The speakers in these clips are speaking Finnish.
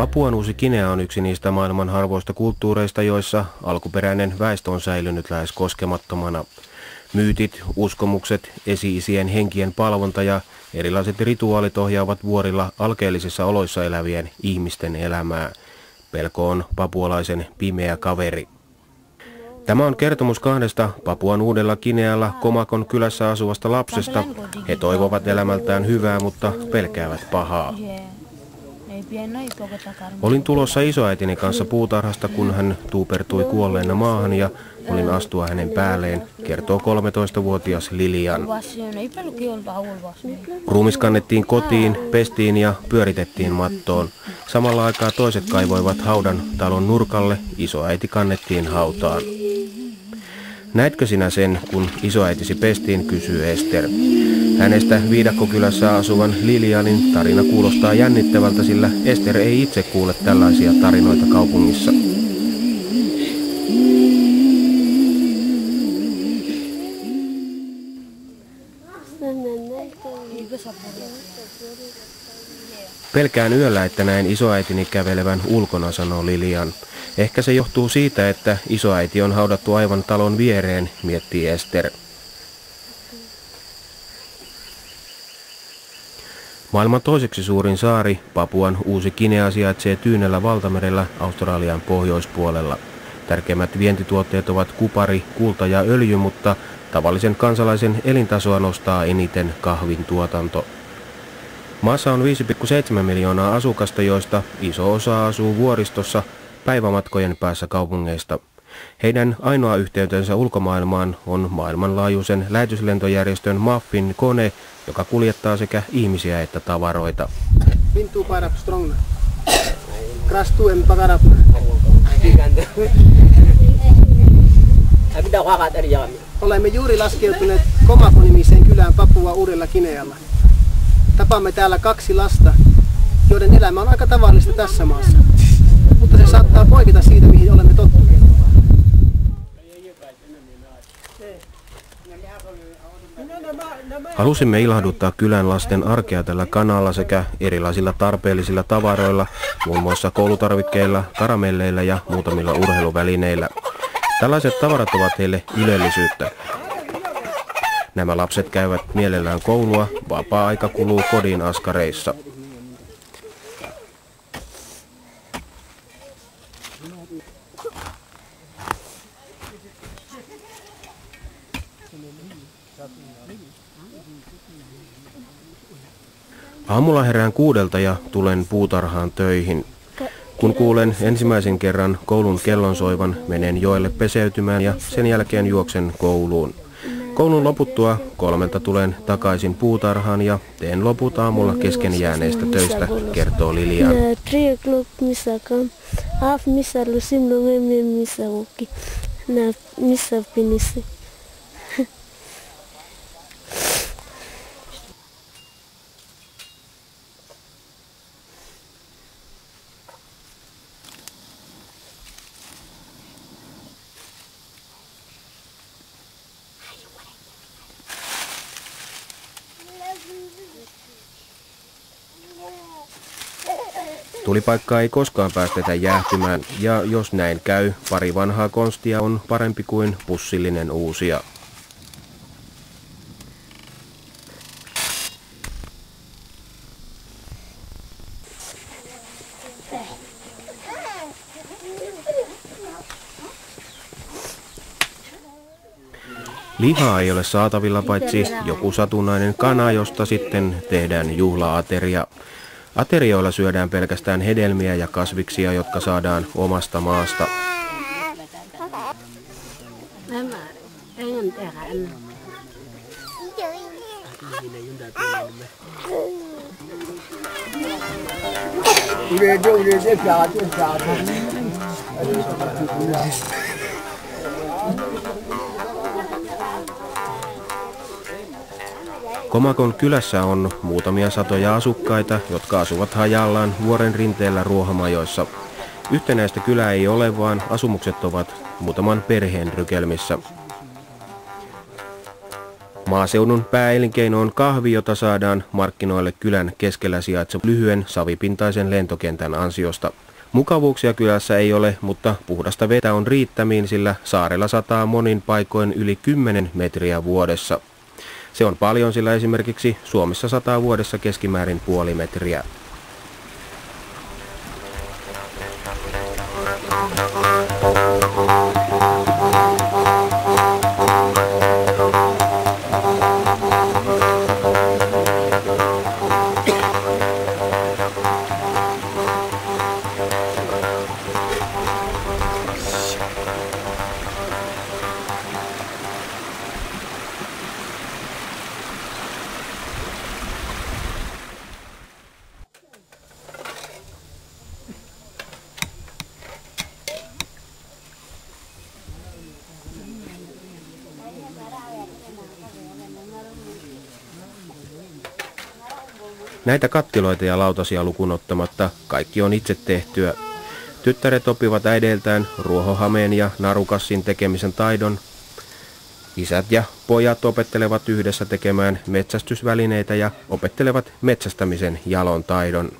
Papuan Uusi-Guinea on yksi niistä maailman harvoista kulttuureista, joissa alkuperäinen väestö on säilynyt lähes koskemattomana. Myytit, uskomukset, esi-isien henkien palvonta ja erilaiset rituaalit ohjaavat vuorilla alkeellisissa oloissa elävien ihmisten elämää. Pelko on papualaisen pimeä kaveri. Tämä on kertomus kahdesta Papuan Uudella-Guinealla Comakon kylässä asuvasta lapsesta. He toivovat elämältään hyvää, mutta pelkäävät pahaa. Olin tulossa isoäitini kanssa puutarhasta, kun hän tuupertui kuolleena maahan ja olin astua hänen päälleen, kertoo 13-vuotias Lilian. Ruumis kannettiin kotiin, pestiin ja pyöritettiin mattoon. Samalla aikaa toiset kaivoivat haudan talon nurkalle, isoäiti kannettiin hautaan. Näetkö sinä sen, kun isoäitisi pestiin, kysyy Ester. Hänestä Viidakkokylässä asuvan Lilianin tarina kuulostaa jännittävältä, sillä Ester ei itse kuule tällaisia tarinoita kaupungissa. Pelkään yöllä, että näen isoäitini kävelevän ulkona, sanoo Lilian. Ehkä se johtuu siitä, että isoäiti on haudattu aivan talon viereen, miettii Ester. Maailman toiseksi suurin saari, Papuan Uusi-Guinea, sijaitsee Tyynellä valtamerellä Australian pohjoispuolella. Tärkeimmät vientituotteet ovat kupari, kulta ja öljy, mutta tavallisen kansalaisen elintasoa nostaa eniten kahvin tuotanto. Maassa on 5,7 miljoonaa asukasta, joista iso osa asuu vuoristossa päivämatkojen päässä kaupungeista. Heidän ainoa yhteytensä ulkomaailmaan on maailmanlaajuisen lähetyslentojärjestön MAFin kone, joka kuljettaa sekä ihmisiä että tavaroita. Olemme juuri laskeutuneet Comako-nimiseen kylään Papua Uudella-Guinealla. Tapaamme täällä 2 lasta, joiden elämä on aika tavallista tässä maassa, mutta se saattaa poiketa siitä, mihin olemme tottuneet. Halusimme ilahduttaa kylän lasten arkea tällä kanalla sekä erilaisilla tarpeellisilla tavaroilla, muun muassa koulutarvikkeilla, karamelleilla ja muutamilla urheiluvälineillä. Tällaiset tavarat ovat heille ylellisyyttä. Nämä lapset käyvät mielellään koulua, vapaa-aika kuluu kodin askareissa. Aamulla herään 6 ja tulen puutarhaan töihin. Kun kuulen ensimmäisen kerran koulun kellon soivan, menen joelle peseytymään ja sen jälkeen juoksen kouluun. Koulun loputtua 3 tulen takaisin puutarhaan ja teen loput aamulla kesken jääneistä töistä, kertoo Lilian. Tulipaikkaa ei koskaan päästetä jäähtymään, ja jos näin käy, pari vanhaa konstia on parempi kuin pussillinen uusia. Lihaa ei ole saatavilla paitsi joku satunnainen kana, josta sitten tehdään juhla-ateria. Aterioilla syödään pelkästään hedelmiä ja kasviksia, jotka saadaan omasta maasta. Comakon kylässä on muutamia satoja asukkaita, jotka asuvat hajallaan vuoren rinteellä ruohamajoissa. Yhtenäistä kylää ei ole, vaan asumukset ovat muutaman perheen rykelmissä. Maaseudun pääelinkeino on kahvi, jota saadaan markkinoille kylän keskellä sijaitsevan lyhyen savipintaisen lentokentän ansiosta. Mukavuuksia kylässä ei ole, mutta puhdasta vettä on riittämiin, sillä saarella sataa monin paikoin yli 10 metriä vuodessa. Se on paljon, sillä esimerkiksi Suomessa sataa vuodessa keskimäärin puoli metriä. Näitä kattiloita ja lautasia lukuun ottamatta kaikki on itse tehtyä. Tyttäret oppivat äideiltään ruohohameen ja narukassin tekemisen taidon. Isät ja pojat opettelevat yhdessä tekemään metsästysvälineitä ja opettelevat metsästämisen jalon taidon.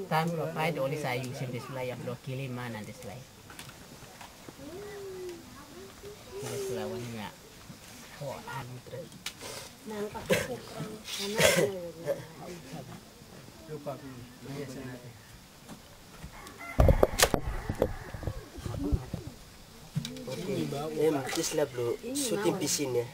Time provide only say using display of the kiliman and display. Display one ya. Oh, antre. This lab lo shooting piscine ya.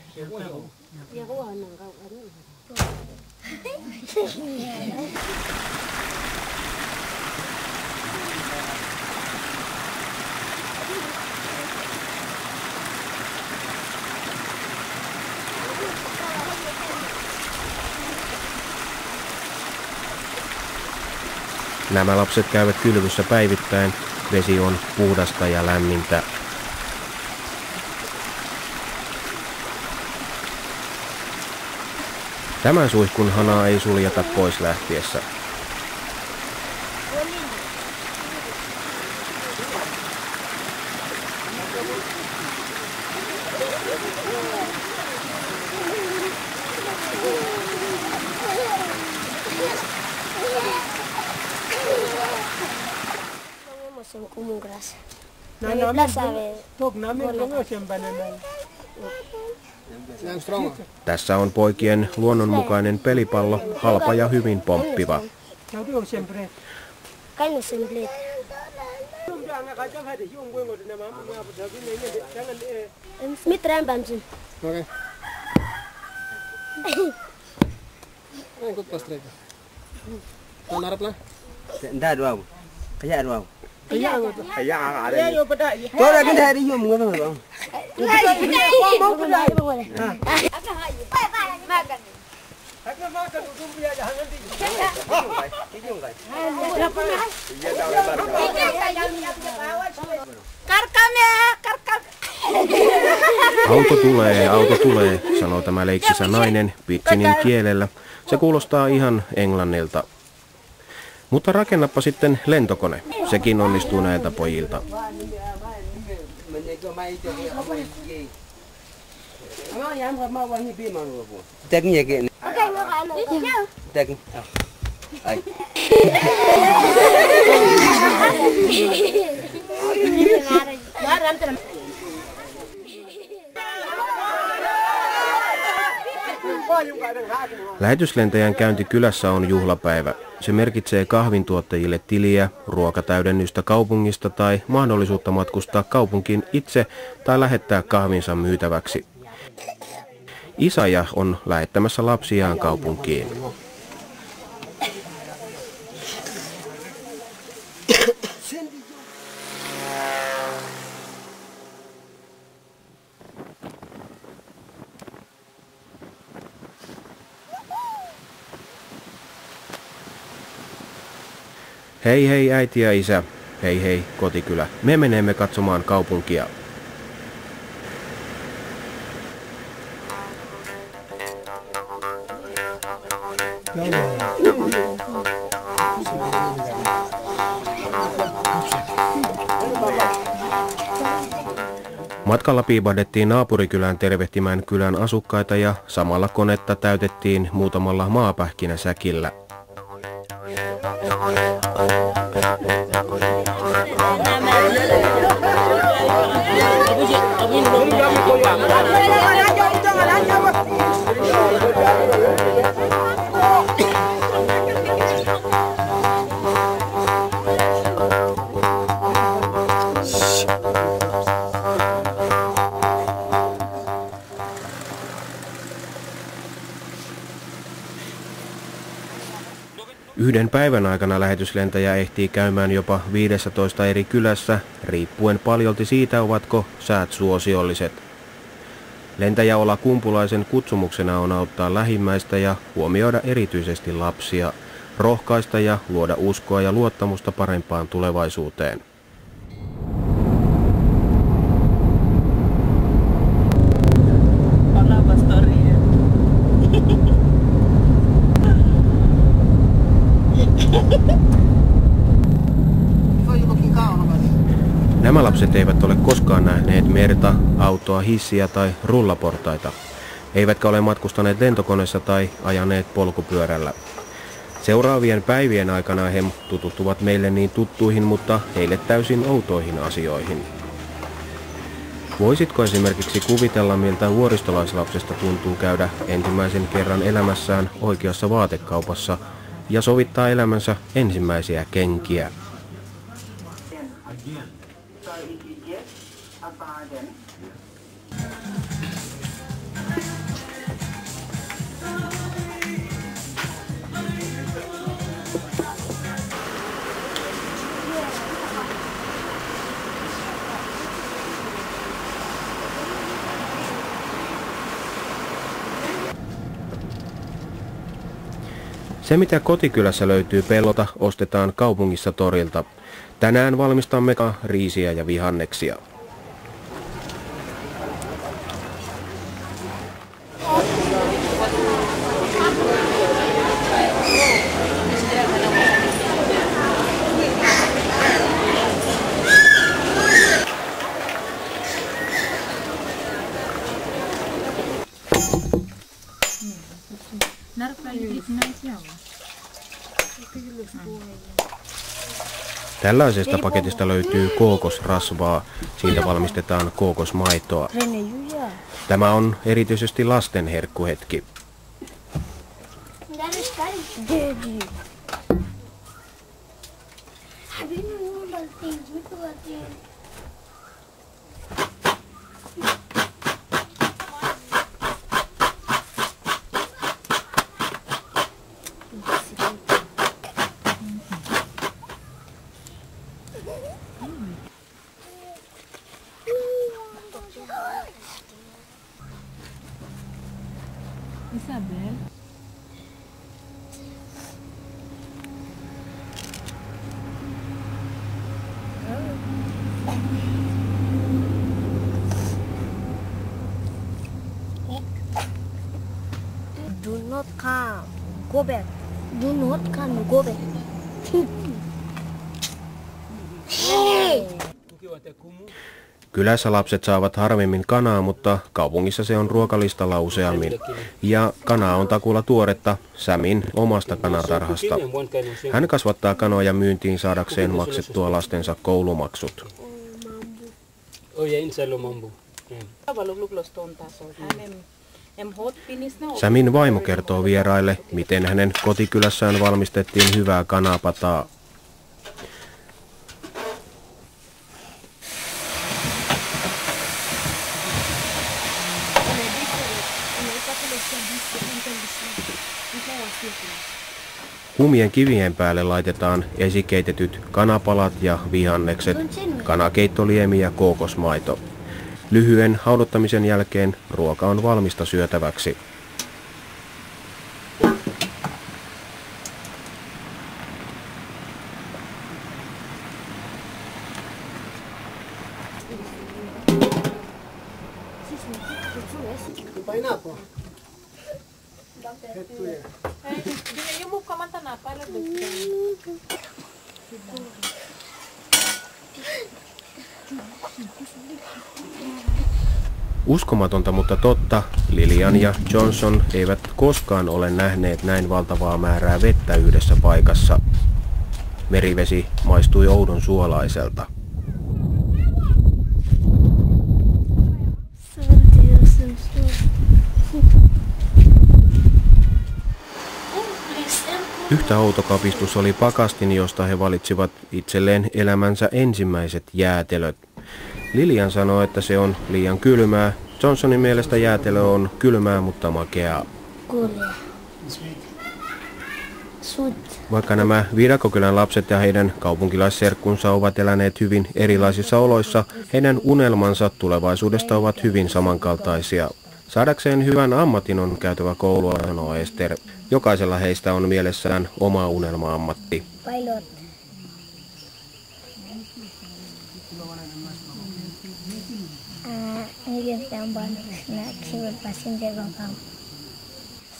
Nämä lapset käyvät kylvyssä päivittäin. Vesi on puhdasta ja lämmintä. Tämän suihkun hanaa ei suljeta pois lähtiessä. Tässä on poikien luonnonmukainen pelipallo, halpa ja hyvin pomppiva. Auto tulee, sanoo tämä leikkisä nainen pidginin kielellä. Se kuulostaa ihan englannilta. Mutta rakennappa sitten lentokone. Sekin onnistuu näiltä pojilta. Lähetyslentäjän käynti kylässä on juhlapäivä. Se merkitsee kahvintuottajille tiliä, ruokatäydennystä kaupungista tai mahdollisuutta matkustaa kaupunkiin itse tai lähettää kahvinsa myytäväksi. Isaja on lähettämässä lapsiaan kaupunkiin. Hei hei äiti ja isä, hei hei kotikylä, me menemme katsomaan kaupunkia. Matkalla piipahdettiin naapurikylään tervehtimään kylän asukkaita ja samalla konetta täytettiin muutamalla maapähkinäsäkillä. Yhden päivän aikana lähetyslentäjä ehtii käymään jopa 15 eri kylässä, riippuen paljolti siitä, ovatko säät suosiolliset. Lentäjä Ola Kumpulaisen kutsumuksena on auttaa lähimmäistä ja huomioida erityisesti lapsia, rohkaista ja luoda uskoa ja luottamusta parempaan tulevaisuuteen. Nämä lapset eivät ole koskaan nähneet merta, autoa, hissiä tai rullaportaita, eivätkä ole matkustaneet lentokoneessa tai ajaneet polkupyörällä. Seuraavien päivien aikana he tutustuvat meille niin tuttuihin, mutta heille täysin outoihin asioihin. Voisitko esimerkiksi kuvitella, miltä vuoristolaislapsesta tuntuu käydä ensimmäisen kerran elämässään oikeassa vaatekaupassa ja sovittaa elämänsä ensimmäisiä kenkiä? Se, mitä kotikylässä löytyy pellolta, ostetaan kaupungissa torilta. Tänään valmistamme riisiä ja vihanneksia. Tällaisesta paketista löytyy kookosrasvaa, siitä valmistetaan kookosmaitoa. Tämä on erityisesti lasten herkkuhetki. Isabel. Do not come. Go back. Do not come. Go back. Kylässä lapset saavat harvemmin kanaa, mutta kaupungissa se on ruokalistalla useammin. Ja kanaa on takuulla tuoretta Samin omasta kanatarhasta. Hän kasvattaa kanoja myyntiin saadakseen maksettua lastensa koulumaksut. Samin vaimo kertoo vieraille, miten hänen kotikylässään valmistettiin hyvää kanapataa. Kuumien kivien päälle laitetaan esikeitetyt kanapalat ja vihannekset, kanakeittoliemi ja kookosmaito. Lyhyen haudottamisen jälkeen ruoka on valmista syötäväksi. Uskomatonta, mutta totta, Lilian ja Johnson eivät koskaan ole nähneet näin valtavaa määrää vettä yhdessä paikassa. Merivesi maistui oudon suolaiselta. Yhtä outo kapistus oli pakastin, josta he valitsivat itselleen elämänsä ensimmäiset jäätelöt. Lilian sanoi, että se on liian kylmää. Johnsonin mielestä jäätelö on kylmää, mutta makeaa. Vaikka nämä Viidakokylän lapset ja heidän kaupunkilaisserkkunsa ovat eläneet hyvin erilaisissa oloissa, heidän unelmansa tulevaisuudesta ovat hyvin samankaltaisia. Saadakseen hyvän ammatin on käytävä koulua, sanoo Ester. Jokaisella heistä on mielessään oma unelma-ammatti. Pilot.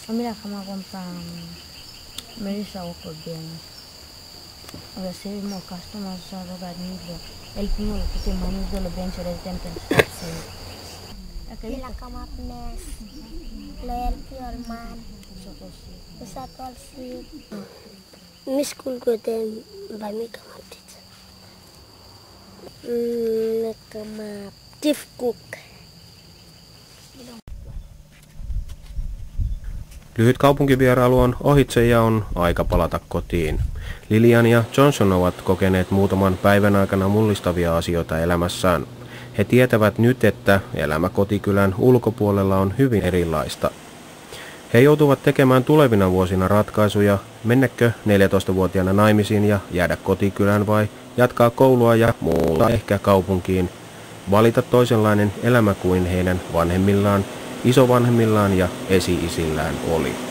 Mira cómo compran Melissa o bien. Recibimos customers a regañarlo. El primo que te manda los benches de temple. Bila kamar mes. Loyal piorman. Bisa tolsi. Miskul goten bami kamatit. Kama chief cook. Lyhyt kaupunkivierailu on ohitse ja on aika palata kotiin. Lilian ja Johnson ovat kokeneet muutaman päivän aikana mullistavia asioita elämässään. He tietävät nyt, että elämä kotikylän ulkopuolella on hyvin erilaista. He joutuvat tekemään tulevina vuosina ratkaisuja, mennäkö 14-vuotiaana naimisiin ja jäädä kotikylään vai jatkaa koulua ja muuta ehkä kaupunkiin. Valita toisenlainen elämä kuin heidän vanhemmillaan, isovanhemmillaan ja esi-isillään oli.